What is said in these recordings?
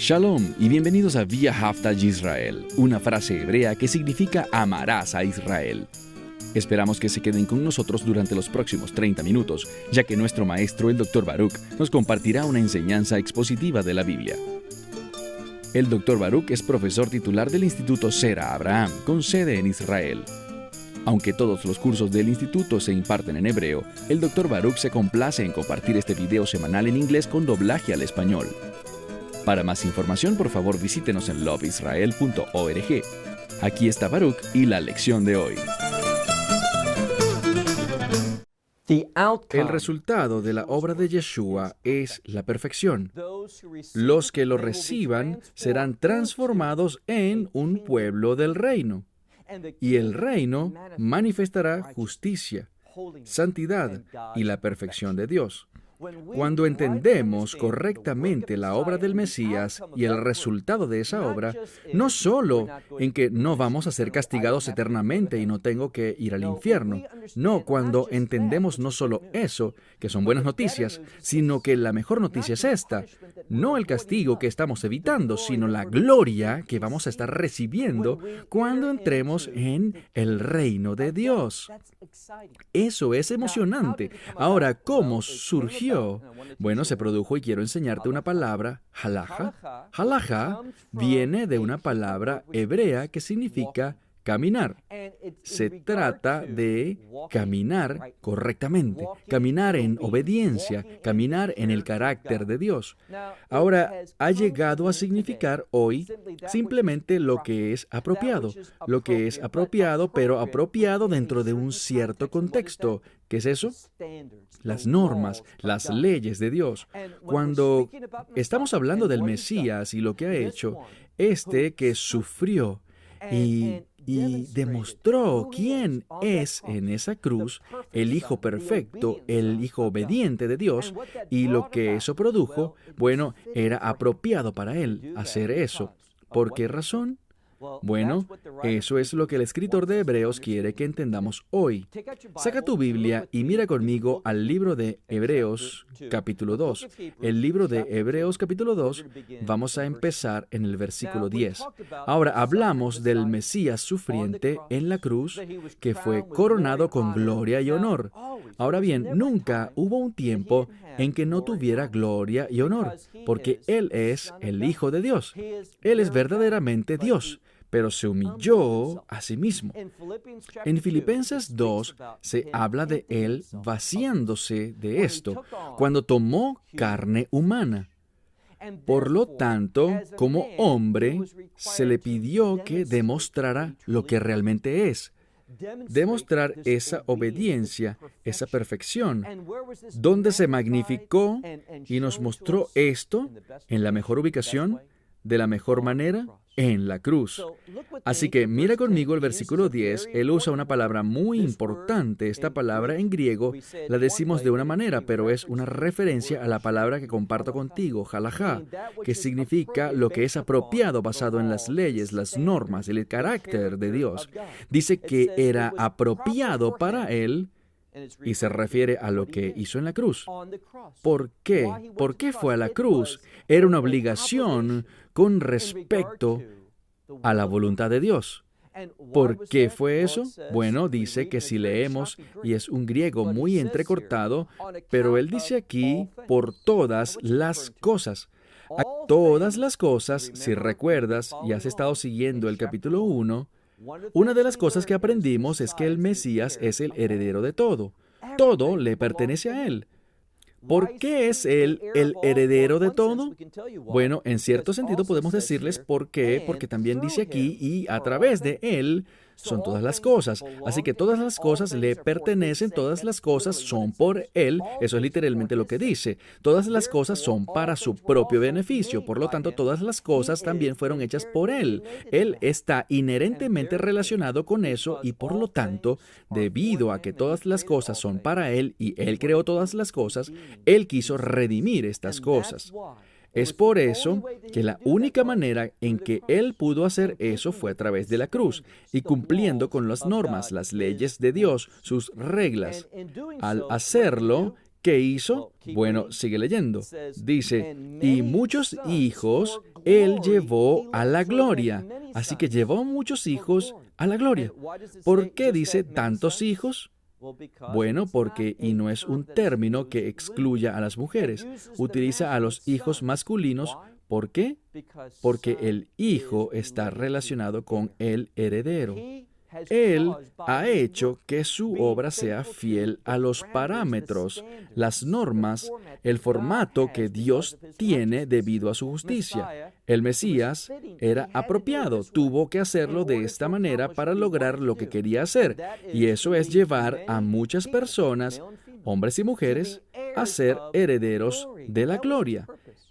Shalom y bienvenidos a Via Hafta Yisrael, una frase hebrea que significa amarás a Israel. Esperamos que se queden con nosotros durante los próximos 30 minutos, ya que nuestro maestro, el Dr. Baruch, nos compartirá una enseñanza expositiva de la Biblia. El Dr. Baruch es profesor titular del Instituto Sera Abraham, con sede en Israel. Aunque todos los cursos del instituto se imparten en hebreo, el Dr. Baruch se complace en compartir este video semanal en inglés con doblaje al español. Para más información, por favor, visítenos en loveisrael.org. Aquí está Baruch y la lección de hoy. El resultado de la obra de Yeshua es la perfección. Los que lo reciban serán transformados en un pueblo del reino. Y el reino manifestará justicia, santidad y la perfección de Dios. Cuando entendemos correctamente la obra del Mesías y el resultado de esa obra, no solo en que no vamos a ser castigados eternamente y no tengo que ir al infierno. No, cuando entendemos no solo eso, que son buenas noticias, sino que la mejor noticia es esta. No el castigo que estamos evitando, sino la gloria que vamos a estar recibiendo cuando entremos en el reino de Dios. Eso es emocionante. Ahora, ¿cómo surgió? Bueno, se produjo y quiero enseñarte una palabra, halaja. Halaja viene de una palabra hebrea que significa caminar. Se trata de caminar correctamente, caminar en obediencia, caminar en el carácter de Dios. Ahora, ha llegado a significar hoy simplemente lo que es apropiado, pero apropiado dentro de un cierto contexto. ¿Qué es eso? Las normas, las leyes de Dios. Cuando estamos hablando del Mesías y lo que ha hecho, que sufrió y demostró quién es en esa cruz, el Hijo perfecto, el Hijo obediente de Dios, y lo que eso produjo, bueno, era apropiado para él hacer eso. ¿Por qué razón? Bueno, eso es lo que el escritor de Hebreos quiere que entendamos hoy. Saca tu Biblia y mira conmigo al libro de Hebreos, capítulo 2. El libro de Hebreos, capítulo 2, vamos a empezar en el versículo 10. Ahora, hablamos del Mesías sufriente en la cruz, que fue coronado con gloria y honor. Ahora bien, nunca hubo un tiempo en que no tuviera gloria y honor, porque Él es el Hijo de Dios. Él es verdaderamente Dios, pero se humilló a sí mismo. En Filipenses 2 se habla de Él vaciándose de esto, cuando tomó carne humana. Por lo tanto, como hombre, se le pidió que demostrara lo que realmente es. Demostrar esa obediencia, esa perfección, donde se magnificó y nos mostró esto en la mejor ubicación, de la mejor manera, en la cruz. Así que mira conmigo el versículo 10, él usa una palabra muy importante. Esta palabra en griego la decimos de una manera, pero es una referencia a la palabra que comparto contigo, halajá, que significa lo que es apropiado basado en las leyes, las normas, el carácter de Dios. Dice que era apropiado para él y se refiere a lo que hizo en la cruz. ¿Por qué? ¿Por qué fue a la cruz? Era una obligación con respecto a la voluntad de Dios. ¿Por qué fue eso? Bueno, dice que si leemos, y es un griego muy entrecortado, pero él dice aquí, por todas las cosas. Todas las cosas, si recuerdas y has estado siguiendo el capítulo 1, una de las cosas que aprendimos es que el Mesías es el heredero de todo. Todo le pertenece a él. ¿Por qué es él el heredero de todo? Bueno, en cierto sentido podemos decirles por qué, porque también dice aquí, y a través de él son todas las cosas. Así que todas las cosas le pertenecen, todas las cosas son por él. Eso es literalmente lo que dice. Todas las cosas son para su propio beneficio. Por lo tanto, todas las cosas también fueron hechas por él. Él está inherentemente relacionado con eso y por lo tanto, debido a que todas las cosas son para él y él creó todas las cosas, él quiso redimir estas cosas. Es por eso que la única manera en que él pudo hacer eso fue a través de la cruz y cumpliendo con las normas, las leyes de Dios, sus reglas. Al hacerlo, ¿Qué hizo? Bueno, sigue leyendo. Dice, y muchos hijos él llevó a la gloria. Así que llevó muchos hijos a la gloria. ¿Por qué dice tantos hijos? Bueno, porque, y no es un término que excluya a las mujeres, utiliza a los hijos masculinos. ¿Por qué? Porque el hijo está relacionado con el heredero. Él ha hecho que su obra sea fiel a los parámetros, las normas, el formato que Dios tiene debido a su justicia. El Mesías era apropiado, tuvo que hacerlo de esta manera para lograr lo que quería hacer, y eso es llevar a muchas personas, hombres y mujeres, a ser herederos de la gloria.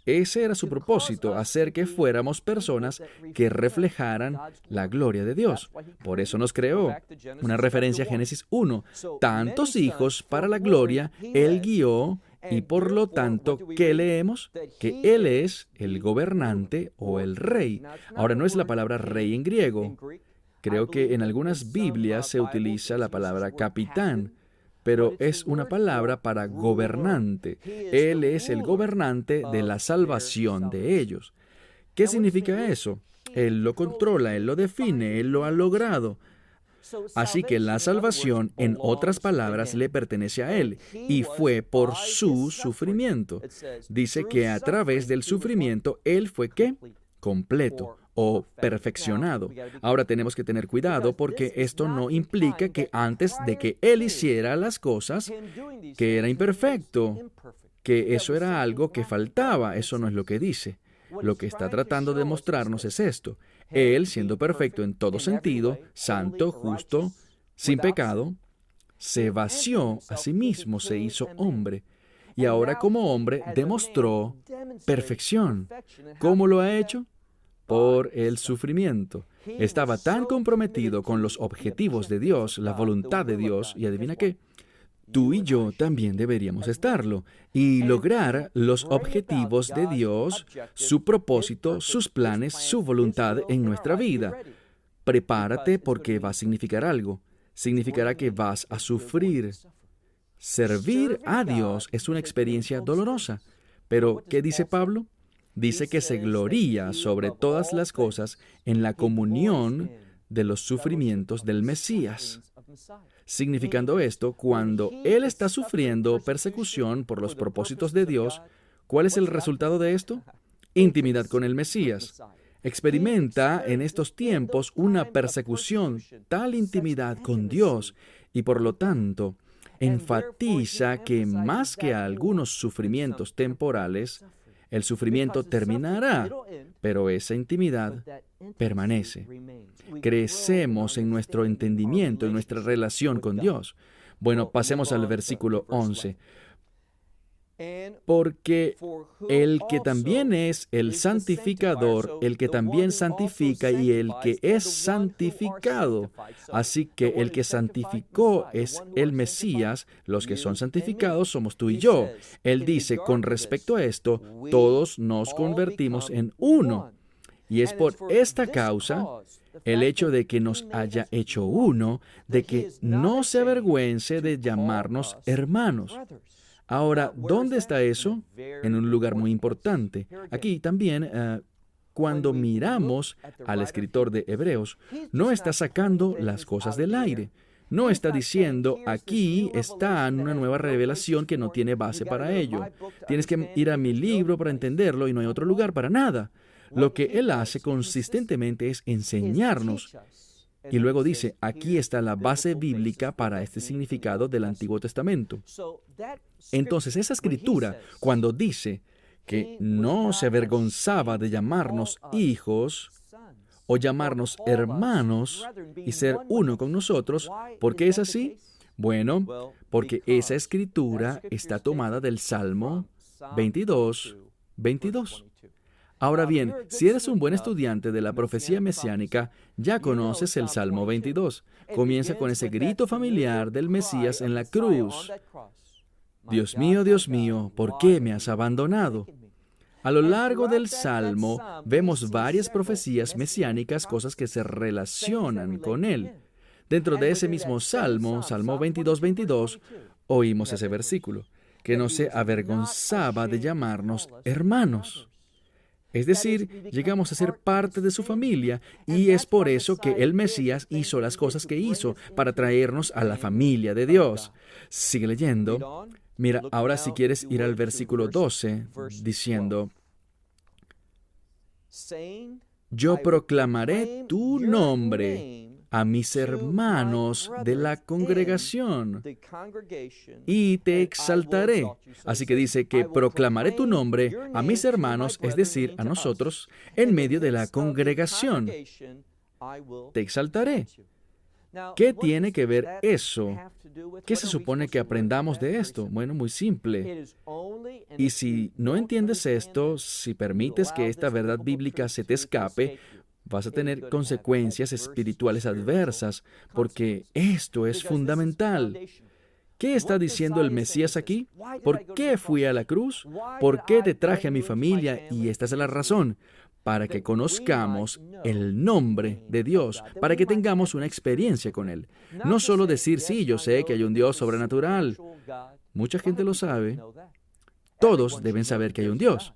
Ese era su propósito, hacer que fuéramos personas que reflejaran la gloria de Dios. Por eso nos creó. Una referencia a Génesis 1. Tantos hijos para la gloria Él guió, y por lo tanto, ¿qué leemos? Que Él es el gobernante o el rey. Ahora, no es la palabra rey en griego. Creo que en algunas Biblias se utiliza la palabra capitán, pero es una palabra para gobernante. Él es el gobernante de la salvación de ellos. ¿Qué significa eso? Él lo controla, Él lo define, Él lo ha logrado. Así que la salvación, en otras palabras, le pertenece a Él, y fue por su sufrimiento. Dice que a través del sufrimiento, Él fue ¿qué? Completo o perfeccionado. Ahora tenemos que tener cuidado porque esto no implica que antes de que Él hiciera las cosas, que era imperfecto, que eso era algo que faltaba. Eso no es lo que dice. Lo que está tratando de mostrarnos es esto. Él, siendo perfecto en todo sentido, santo, justo, sin pecado, se vació a sí mismo, se hizo hombre. Y ahora como hombre demostró perfección. ¿Cómo lo ha hecho? Por el sufrimiento. Estaba tan comprometido con los objetivos de Dios, la voluntad de Dios, y adivina qué, tú y yo también deberíamos estarlo, y lograr los objetivos de Dios, su propósito, sus planes, su voluntad en nuestra vida. Prepárate porque va a significar algo. Significará que vas a sufrir. Servir a Dios es una experiencia dolorosa. Pero, ¿qué dice Pablo? Dice que se gloría sobre todas las cosas en la comunión de los sufrimientos del Mesías. Significando esto, cuando Él está sufriendo persecución por los propósitos de Dios, ¿cuál es el resultado de esto? Intimidad con el Mesías. Experimenta en estos tiempos una persecución, tal intimidad con Dios, y por lo tanto, enfatiza que más que a algunos sufrimientos temporales, el sufrimiento terminará, pero esa intimidad permanece. Crecemos en nuestro entendimiento, en nuestra relación con Dios. Bueno, pasemos al versículo 11. Porque el que también es el santificador, el que también santifica y el que es santificado. Así que el que santificó es el Mesías, los que son santificados somos tú y yo. Él dice, con respecto a esto, todos nos convertimos en uno. Y es por esta causa, el hecho de que nos haya hecho uno, de que no se avergüence de llamarnos hermanos. Ahora, ¿dónde está eso? En un lugar muy importante. Aquí también, cuando miramos al escritor de Hebreos, no está sacando las cosas del aire. No está diciendo, aquí está una nueva revelación que no tiene base para ello. Tienes que ir a mi libro para entenderlo y no hay otro lugar para nada. Lo que él hace consistentemente es enseñarnos. Y luego dice, aquí está la base bíblica para este significado del Antiguo Testamento. Entonces, esa escritura, cuando dice que no se avergonzaba de llamarnos hijos o llamarnos hermanos y ser uno con nosotros, ¿por qué es así? Bueno, porque esa escritura está tomada del Salmo 22. Ahora bien, si eres un buen estudiante de la profecía mesiánica, ya conoces el Salmo 22. Comienza con ese grito familiar del Mesías en la cruz. Dios mío, ¿por qué me has abandonado? A lo largo del Salmo vemos varias profecías mesiánicas, cosas que se relacionan con él. Dentro de ese mismo Salmo, Salmo 22, oímos ese versículo, que no se avergonzaba de llamarnos hermanos. Es decir, llegamos a ser parte de su familia y es por eso que el Mesías hizo las cosas que hizo para traernos a la familia de Dios. Sigue leyendo. Mira, ahora si quieres ir al versículo 12, diciendo, yo proclamaré tu nombre a mis hermanos de la congregación y te exaltaré. Así que dice que proclamaré tu nombre a mis hermanos, es decir, a nosotros, en medio de la congregación. Te exaltaré. ¿Qué tiene que ver eso? ¿Qué se supone que aprendamos de esto? Bueno, muy simple. Y si no entiendes esto, si permites que esta verdad bíblica se te escape, vas a tener consecuencias espirituales adversas, porque esto es fundamental. ¿Qué está diciendo el Mesías aquí? ¿Por qué fui a la cruz? ¿Por qué te traje a mi familia? Y esta es la razón. Para que conozcamos el nombre de Dios, para que tengamos una experiencia con Él. No solo decir, sí, yo sé que hay un Dios sobrenatural. Mucha gente lo sabe. Todos deben saber que hay un Dios.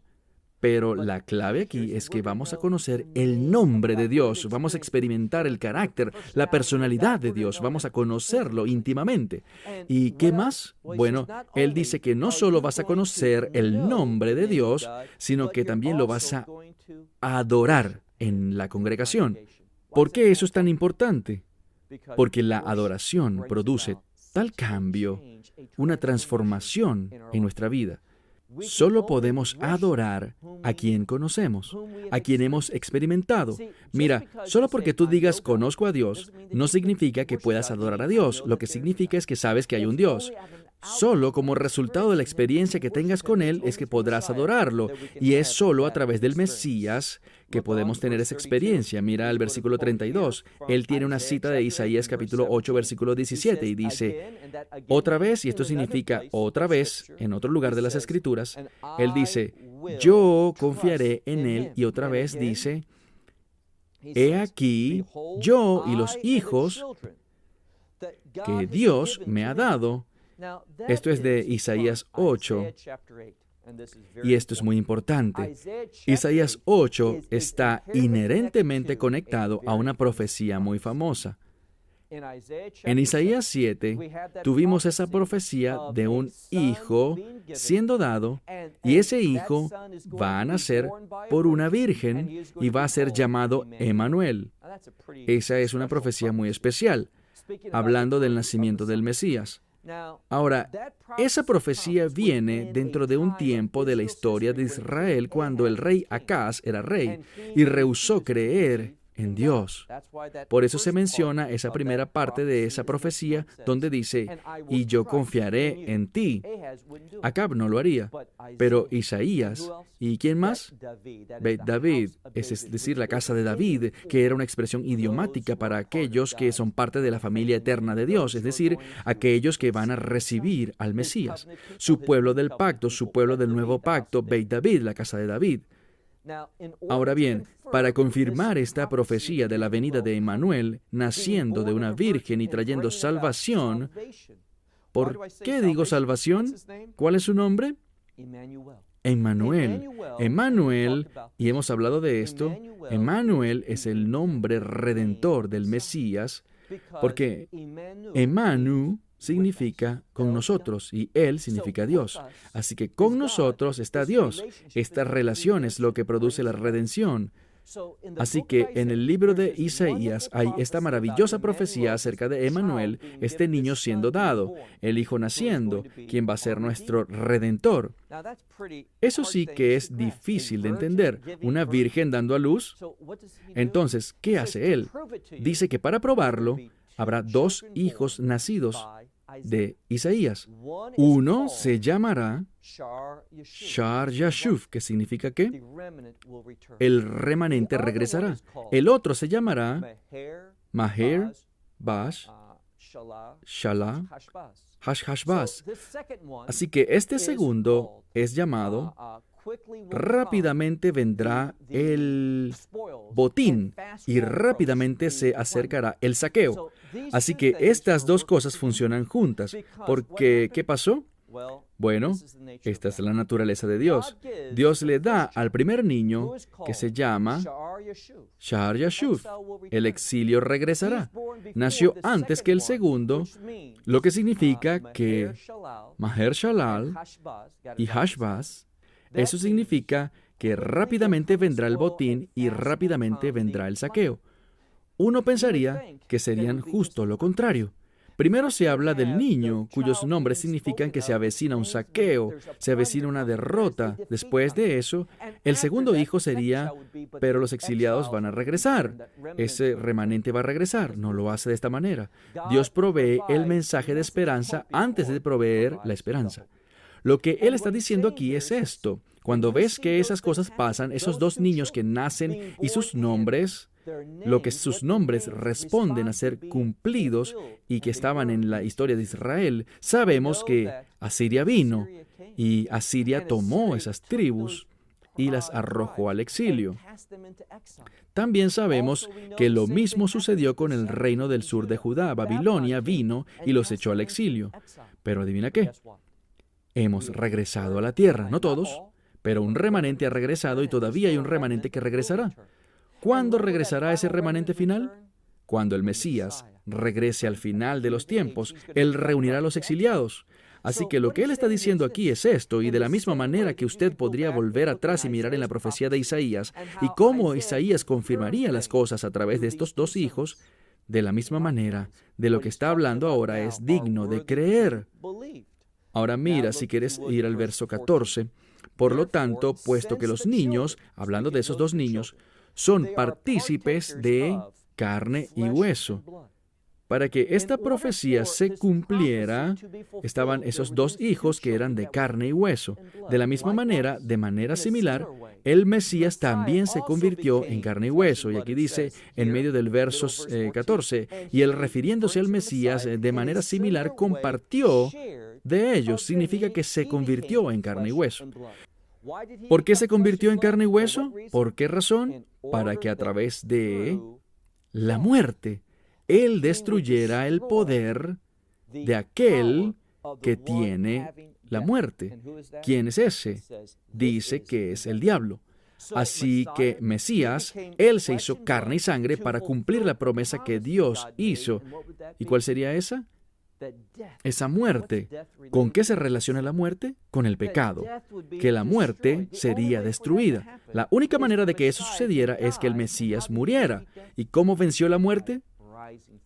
Pero la clave aquí es que vamos a conocer el nombre de Dios, vamos a experimentar el carácter, la personalidad de Dios, vamos a conocerlo íntimamente. ¿Y qué más? Bueno, Él dice que no solo vas a conocer el nombre de Dios, sino que también lo vas a adorar en la congregación. ¿Por qué eso es tan importante? Porque la adoración produce tal cambio, una transformación en nuestra vida. Solo podemos adorar a quien conocemos, a quien hemos experimentado. Mira, solo porque tú digas conozco a Dios, no significa que puedas adorar a Dios. Lo que significa es que sabes que hay un Dios. Solo como resultado de la experiencia que tengas con Él es que podrás adorarlo. Y es solo a través del Mesías que podemos tener esa experiencia. Mira el versículo 32. Él tiene una cita de Isaías capítulo 8, versículo 17 y dice, otra vez, y esto significa otra vez, en otro lugar de las Escrituras, Él dice, yo confiaré en Él, y otra vez dice, he aquí, yo y los hijos que Dios me ha dado. Esto es de Isaías 8, y esto es muy importante. Isaías 8 está inherentemente conectado a una profecía muy famosa. En Isaías 7 tuvimos esa profecía de un hijo siendo dado, y ese hijo va a nacer por una virgen y va a ser llamado Emmanuel. Esa es una profecía muy especial, hablando del nacimiento del Mesías. Ahora, esa profecía viene dentro de un tiempo de la historia de Israel cuando el rey Acaz era rey y rehusó creer en Dios. Por eso se menciona esa primera parte de esa profecía donde dice, y yo confiaré en ti. Acab no lo haría, pero Isaías, ¿y quién más? David, es decir, la casa de David, que era una expresión idiomática para aquellos que son parte de la familia eterna de Dios, es decir, aquellos que van a recibir al Mesías. Su pueblo del pacto, su pueblo del nuevo pacto, Beit David, la casa de David. Ahora bien, para confirmar esta profecía de la venida de Emmanuel, naciendo de una virgen y trayendo salvación, ¿por qué digo salvación? ¿Cuál es su nombre? Emmanuel. Emmanuel, y hemos hablado de esto, Emmanuel es el nombre redentor del Mesías, porque Emmanuel significa con nosotros y Él significa Dios. Así que con nosotros está Dios. Esta relación es lo que produce la redención. Así que en el libro de Isaías hay esta maravillosa profecía acerca de Emmanuel, este niño siendo dado, el hijo naciendo, quien va a ser nuestro redentor. Eso sí que es difícil de entender. ¿Una virgen dando a luz? Entonces, ¿qué hace Él? Dice que para probarlo, habrá dos hijos nacidos de Isaías. Uno se llamará Shar Yashuf, que significa que el remanente regresará. El otro se llamará Maher Bash Shalah Hashbaz. Así que este segundo es llamado, rápidamente vendrá el botín y rápidamente se acercará el saqueo. Así que estas dos cosas funcionan juntas. Porque, ¿qué pasó? Bueno, esta es la naturaleza de Dios. Dios le da al primer niño, que se llama Sha'ar Yashuf. El exilio regresará. Nació antes que el segundo, lo que significa que Maher Shalal y Hashbaz, eso significa que rápidamente vendrá el botín y rápidamente vendrá el saqueo. Uno pensaría que serían justo lo contrario. Primero se habla del niño, cuyos nombres significan que se avecina un saqueo, se avecina una derrota. Después de eso, el segundo hijo sería, pero los exiliados van a regresar. Ese remanente va a regresar. No lo hace de esta manera. Dios provee el mensaje de esperanza antes de proveer la esperanza. Lo que Él está diciendo aquí es esto. Cuando ves que esas cosas pasan, esos dos niños que nacen y sus nombres, lo que sus nombres responden a ser cumplidos y que estaban en la historia de Israel, sabemos que Asiria vino y Asiria tomó esas tribus y las arrojó al exilio. También sabemos que lo mismo sucedió con el reino del sur de Judá. Babilonia vino y los echó al exilio. Pero adivina qué, hemos regresado a la tierra, no todos, pero un remanente ha regresado y todavía hay un remanente que regresará. ¿Cuándo regresará ese remanente final? Cuando el Mesías regrese al final de los tiempos, Él reunirá a los exiliados. Así que lo que Él está diciendo aquí es esto, y de la misma manera que usted podría volver atrás y mirar en la profecía de Isaías, y cómo Isaías confirmaría las cosas a través de estos dos hijos, de la misma manera, de lo que está hablando ahora es digno de creer. Ahora mira, si quieres ir al verso 14, por lo tanto, puesto que los niños, hablando de esos dos niños, son partícipes de carne y hueso. Para que esta profecía se cumpliera, estaban esos dos hijos que eran de carne y hueso. De la misma manera, de manera similar, el Mesías también se convirtió en carne y hueso. Y aquí dice, en medio del verso 14, y él refiriéndose al Mesías de manera similar compartió de ellos. Significa que se convirtió en carne y hueso. ¿Por qué se convirtió en carne y hueso? ¿Por qué razón? Para que a través de la muerte, Él destruyera el poder de aquel que tiene la muerte. ¿Quién es ese? Dice que es el diablo. Así que Mesías, Él se hizo carne y sangre para cumplir la promesa que Dios hizo. ¿Y cuál sería esa? Esa muerte. ¿Con qué se relaciona la muerte? Con el pecado. Que la muerte sería destruida. La única manera de que eso sucediera es que el Mesías muriera. ¿Y cómo venció la muerte?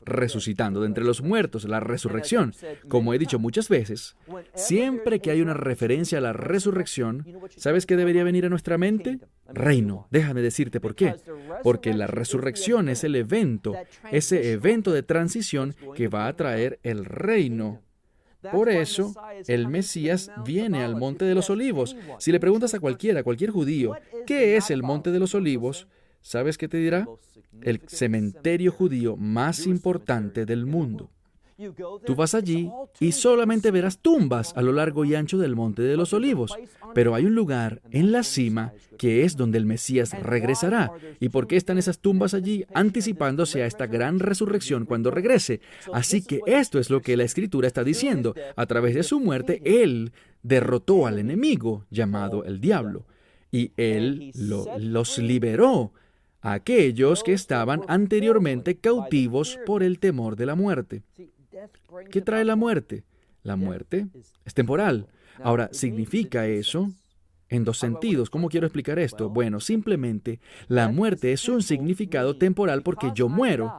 Resucitando de entre los muertos, la resurrección. Como he dicho muchas veces, siempre que hay una referencia a la resurrección, ¿sabes qué debería venir a nuestra mente? Reino. Déjame decirte por qué. Porque la resurrección es el evento, ese evento de transición que va a traer el reino. Por eso, el Mesías viene al Monte de los Olivos. Si le preguntas a cualquier judío, ¿qué es el Monte de los Olivos? ¿Sabes qué te dirá? El cementerio judío más importante del mundo. Tú vas allí y solamente verás tumbas a lo largo y ancho del Monte de los Olivos, pero hay un lugar en la cima que es donde el Mesías regresará. ¿Y por qué están esas tumbas allí? Anticipándose a esta gran resurrección cuando regrese. Así que esto es lo que la Escritura está diciendo. A través de su muerte, Él derrotó al enemigo llamado el diablo, y Él los liberó a aquellos que estaban anteriormente cautivos por el temor de la muerte. ¿Qué trae la muerte? La muerte es temporal. Ahora, ¿significa eso? En dos sentidos. ¿Cómo quiero explicar esto? Bueno, simplemente la muerte es un significado temporal porque yo muero.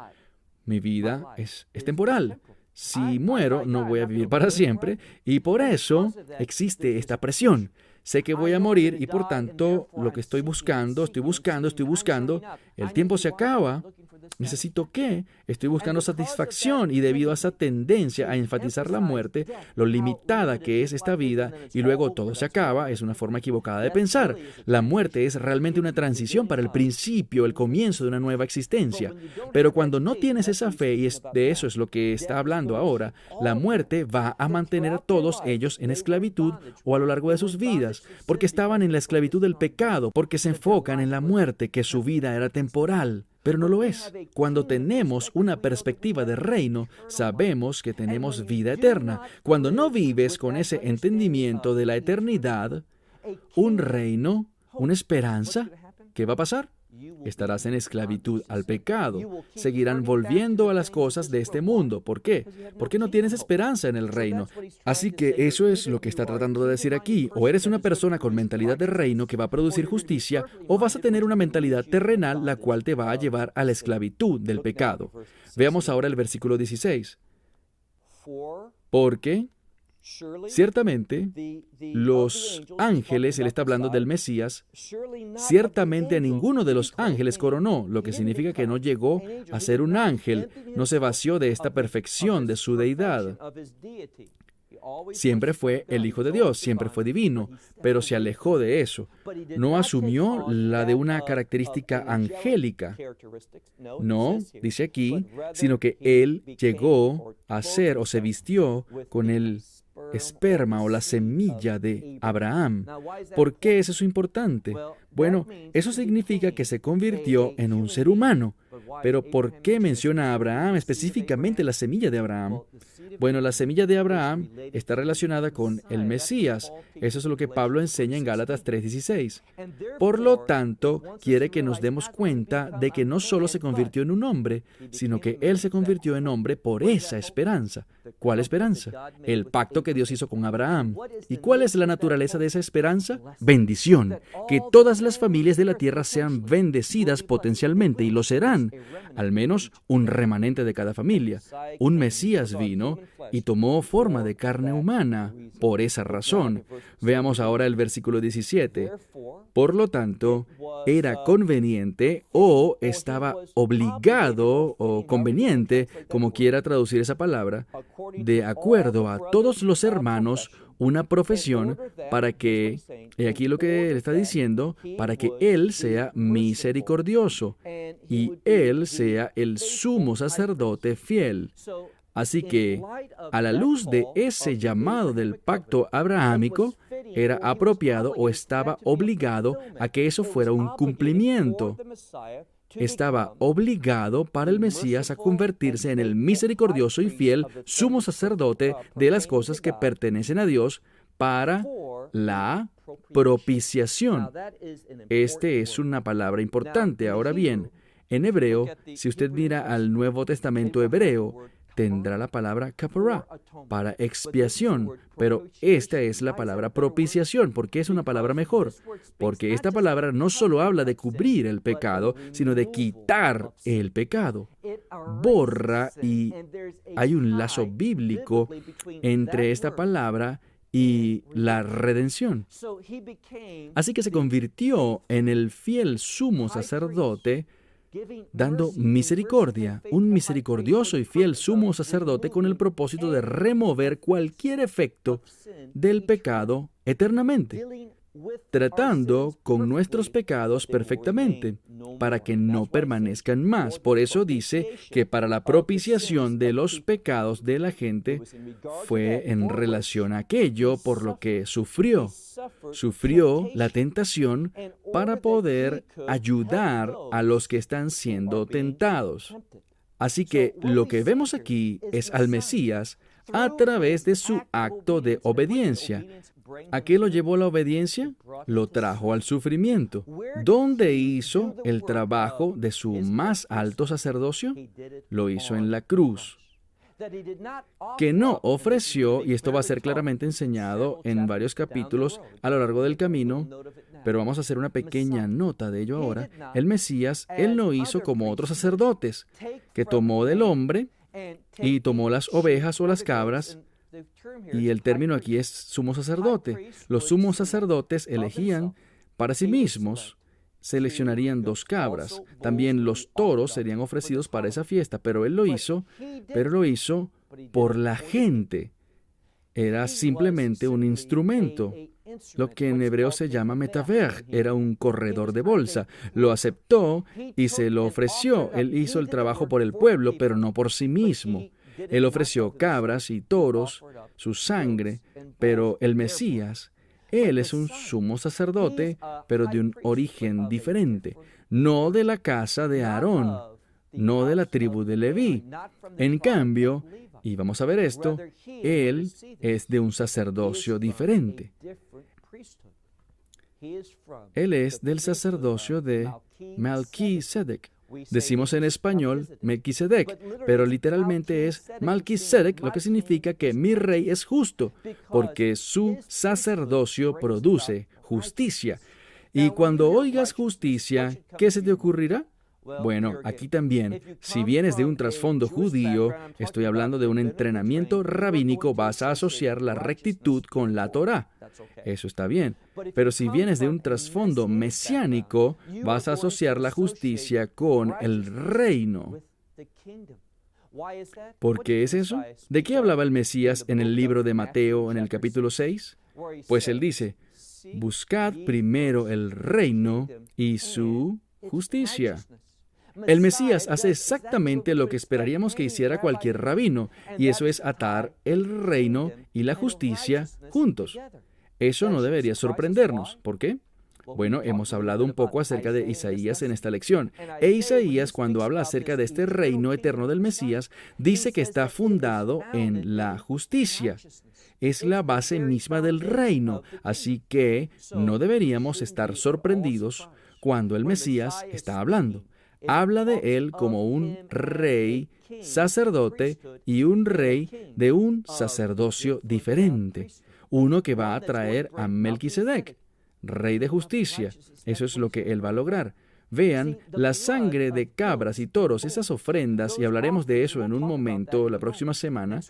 Mi vida es temporal. Si muero, no voy a vivir para siempre, y por eso existe esta presión. Sé que voy a morir y por tanto lo que estoy buscando, el tiempo se acaba. ¿Necesito qué? Estoy buscando satisfacción y debido a esa tendencia a enfatizar la muerte, lo limitada que es esta vida y luego todo se acaba, es una forma equivocada de pensar. La muerte es realmente una transición para el principio, el comienzo de una nueva existencia. Pero cuando no tienes esa fe, y de eso es lo que está hablando ahora, la muerte va a mantener a todos ellos en esclavitud o a lo largo de sus vidas, porque estaban en la esclavitud del pecado, porque se enfocan en la muerte, que su vida era temporal. pero no lo es. Cuando tenemos una perspectiva de reino, sabemos que tenemos vida eterna. Cuando no vives con ese entendimiento de la eternidad, un reino, una esperanza, ¿qué va a pasar? Estarás en esclavitud al pecado. Seguirán volviendo a las cosas de este mundo. ¿Por qué? Porque no tienes esperanza en el reino. Así que eso es lo que está tratando de decir aquí. O eres una persona con mentalidad de reino que va a producir justicia, o vas a tener una mentalidad terrenal la cual te va a llevar a la esclavitud del pecado. Veamos ahora el versículo 16. Porque ciertamente, los ángeles, él está hablando del Mesías, ciertamente a ninguno de los ángeles coronó, lo que significa que no llegó a ser un ángel, no se vació de esta perfección de su deidad. Siempre fue el Hijo de Dios, siempre fue divino, pero se alejó de eso. No asumió la de una característica angélica. No, dice aquí, sino que él llegó a ser o se vistió con el esperma o la semilla de Abraham. ¿Por qué es eso importante? Bueno, eso significa que se convirtió en un ser humano. Pero ¿por qué menciona a Abraham, específicamente la semilla de Abraham? Bueno, la semilla de Abraham está relacionada con el Mesías. Eso es lo que Pablo enseña en Gálatas 3:16. Por lo tanto, quiere que nos demos cuenta de que no solo se convirtió en un hombre, sino que él se convirtió en hombre por esa esperanza. ¿Cuál esperanza? El pacto que Dios hizo con Abraham. ¿Y cuál es la naturaleza de esa esperanza? Bendición. Que todas las familias de la tierra sean bendecidas potencialmente, y lo serán. Al menos un remanente de cada familia. Un Mesías vino y tomó forma de carne humana por esa razón. Veamos ahora el versículo 17. Por lo tanto, era conveniente o estaba obligado o conveniente, como quiera traducir esa palabra, de acuerdo a todos los hermanos, una profesión para que, y aquí lo que él está diciendo, para que él sea misericordioso y él sea el sumo sacerdote fiel. Así que, a la luz de ese llamado del pacto abrahámico, era apropiado o estaba obligado a que eso fuera un cumplimiento. Estaba obligado para el Mesías a convertirse en el misericordioso y fiel sumo sacerdote de las cosas que pertenecen a Dios para la propiciación. Este es una palabra importante. Ahora bien, en hebreo, si usted mira al Nuevo Testamento hebreo, tendrá la palabra kapará, para expiación, pero esta es la palabra propiciación. ¿Por qué es una palabra mejor? Porque esta palabra no solo habla de cubrir el pecado, sino de quitar el pecado. Borra, y hay un lazo bíblico entre esta palabra y la redención. Así que se convirtió en el fiel sumo sacerdote, dando misericordia, un misericordioso y fiel sumo sacerdote con el propósito de remover cualquier efecto del pecado eternamente, tratando con nuestros pecados perfectamente, para que no permanezcan más. Por eso dice que para la propiciación de los pecados de la gente fue en relación a aquello por lo que sufrió. Sufrió la tentación para poder ayudar a los que están siendo tentados. Así que lo que vemos aquí es al Mesías a través de su acto de obediencia. ¿A qué lo llevó la obediencia? Lo trajo al sufrimiento. ¿Dónde hizo el trabajo de su más alto sacerdocio? Lo hizo en la cruz. Que no ofreció, y esto va a ser claramente enseñado en varios capítulos a lo largo del camino, pero vamos a hacer una pequeña nota de ello ahora. El Mesías, él no hizo como otros sacerdotes, que tomó del hombre y tomó las ovejas o las cabras, y el término aquí es sumo sacerdote. Los sumos sacerdotes elegían para sí mismos, seleccionarían 2 cabras. También los toros serían ofrecidos para esa fiesta, pero él lo hizo por la gente. Era simplemente un instrumento. Lo que en hebreo se llama metaver, era un corredor de bolsa. Lo aceptó y se lo ofreció. Él hizo el trabajo por el pueblo, pero no por sí mismo. Él ofreció cabras y toros, su sangre, pero el Mesías, Él es un sumo sacerdote, pero de un origen diferente, no de la casa de Aarón, no de la tribu de Leví. En cambio, y vamos a ver esto, Él es de un sacerdocio diferente. Él es del sacerdocio de Melquisedec. Decimos en español Melquisedec, pero literalmente es Melquisedec, lo que significa que mi rey es justo, porque su sacerdocio produce justicia. Y cuando oigas justicia, ¿qué se te ocurrirá? Bueno, aquí también, si vienes de un trasfondo judío, estoy hablando de un entrenamiento rabínico, vas a asociar la rectitud con la Torá. Eso está bien. Pero si vienes de un trasfondo mesiánico, vas a asociar la justicia con el reino. ¿Por qué es eso? ¿De qué hablaba el Mesías en el libro de Mateo en el capítulo 6? Pues él dice, buscad primero el reino y su justicia. El Mesías hace exactamente lo que esperaríamos que hiciera cualquier rabino, y eso es atar el reino y la justicia juntos. Eso no debería sorprendernos. ¿Por qué? Bueno, hemos hablado un poco acerca de Isaías en esta lección. E Isaías, cuando habla acerca de este reino eterno del Mesías, dice que está fundado en la justicia. Es la base misma del reino, así que no deberíamos estar sorprendidos cuando el Mesías está hablando. Habla de él como un rey, sacerdote y un rey de un sacerdocio diferente. Uno que va a traer a Melquisedec, rey de justicia. Eso es lo que él va a lograr. Vean, la sangre de cabras y toros, esas ofrendas, y hablaremos de eso en un momento la próxima semana,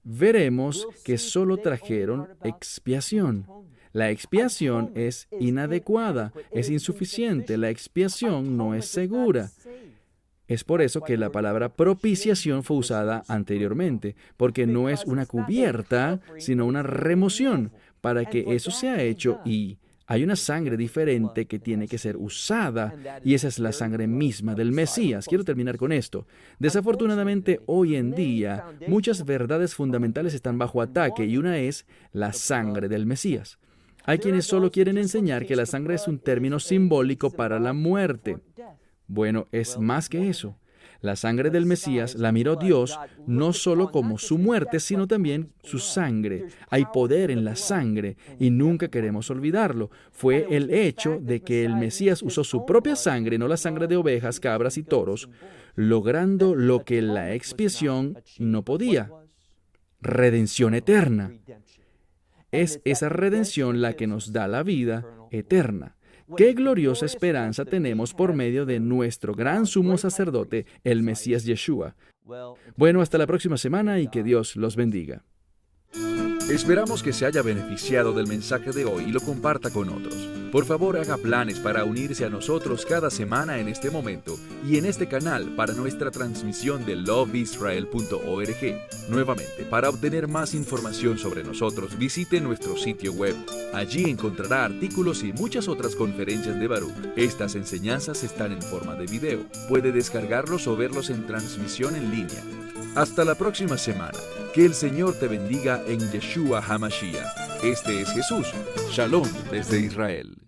veremos que solo trajeron expiación. La expiación es inadecuada, es insuficiente, la expiación no es segura. Es por eso que la palabra propiciación fue usada anteriormente, porque no es una cubierta, sino una remoción, para que eso sea hecho y hay una sangre diferente que tiene que ser usada, y esa es la sangre misma del Mesías. Quiero terminar con esto. Desafortunadamente, hoy en día, muchas verdades fundamentales están bajo ataque, y una es la sangre del Mesías. Hay quienes solo quieren enseñar que la sangre es un término simbólico para la muerte. Bueno, es más que eso. La sangre del Mesías la miró Dios no solo como su muerte, sino también su sangre. Hay poder en la sangre y nunca queremos olvidarlo. Fue el hecho de que el Mesías usó su propia sangre, no la sangre de ovejas, cabras y toros, logrando lo que la expiación no podía. Redención eterna. Es esa redención la que nos da la vida eterna. ¡Qué gloriosa esperanza tenemos por medio de nuestro gran sumo sacerdote, el Mesías Yeshua! Bueno, hasta la próxima semana y que Dios los bendiga. Esperamos que se haya beneficiado del mensaje de hoy y lo comparta con otros. Por favor, haga planes para unirse a nosotros cada semana en este momento y en este canal para nuestra transmisión de loveisrael.org. Nuevamente, para obtener más información sobre nosotros, visite nuestro sitio web. Allí encontrará artículos y muchas otras conferencias de Baruch. Estas enseñanzas están en forma de video. Puede descargarlos o verlos en transmisión en línea. Hasta la próxima semana. Que el Señor te bendiga en Yeshua HaMashiach. Este es Jesús. Shalom desde Israel.